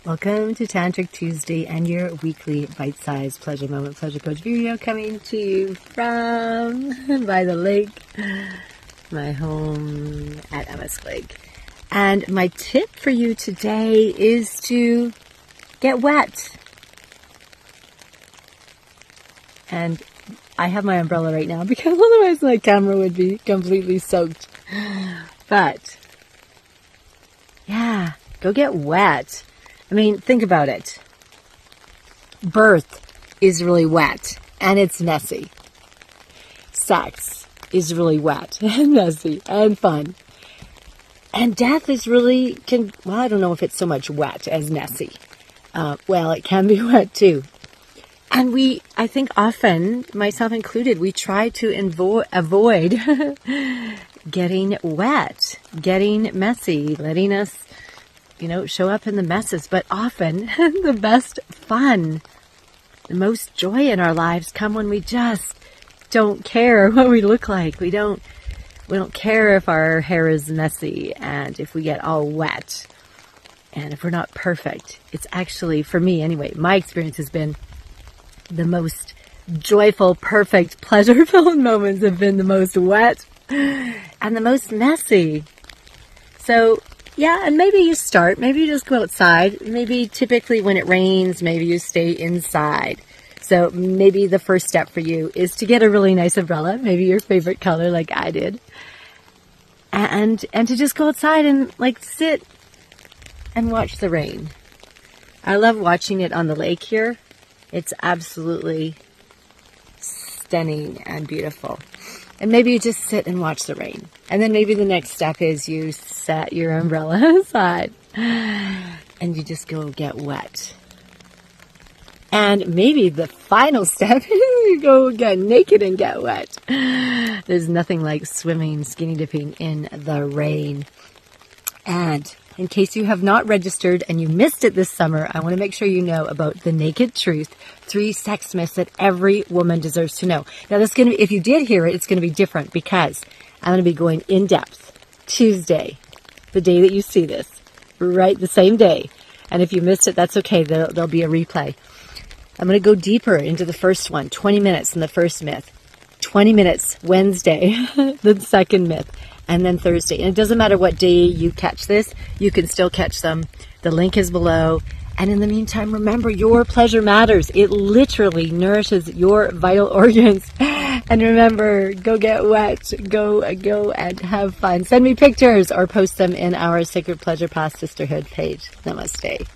Welcome to Tantric Tuesday and your weekly bite-sized pleasure moment pleasure coach video coming to you from by the lake, my home at Emma's Lake. And my tip for you today is to get wet. And I have my umbrella right now because otherwise my camera would be completely soaked. But yeah, go get wet. I mean, think about it. Birth is really wet and it's messy. Sex is really wet and messy and fun. And death is really, I don't know if it's so much wet as messy. Well, it can be wet too. And I think often, myself included, we try to avoid getting wet, getting messy, letting us show up in the messes. But often the best fun, the most joy in our lives come when we just don't care what we look like. We don't care if our hair is messy and if we get all wet and if we're not perfect. It's actually, for me anyway, my experience has been the most joyful, perfect, pleasure-filled moments have been the most wet and the most messy. So yeah, and maybe you just go outside. Maybe typically when it rains, maybe you stay inside. So maybe the first step for you is to get a really nice umbrella, maybe your favorite color like I did. And to just go outside and sit and watch the rain. I love watching it on the lake here. It's absolutely stunning and beautiful. And maybe you just sit and watch the rain. And then maybe the next step is you set your umbrella aside and you just go get wet. And maybe the final step is you go get naked and get wet. There's nothing like swimming, skinny dipping in the rain. And in case you have not registered and you missed it this summer, I want to make sure you know about The Naked Truth, 3 sex myths that every woman deserves to know. Now, this is going to be, if you did hear it, it's going to be different because I'm going to be going in depth Tuesday, the day that you see this, right, the same day. And if you missed it, that's okay. There'll be a replay. I'm going to go deeper into the first one, 20 minutes in the first myth, 20 minutes Wednesday, the second myth, and then Thursday. And it doesn't matter what day you catch this, you can still catch them. The link is below. And in the meantime, remember, your pleasure matters. It literally nourishes your vital organs. And remember, go get wet. Go and have fun. Send me pictures or post them in our Sacred Pleasure Path Sisterhood page. Namaste.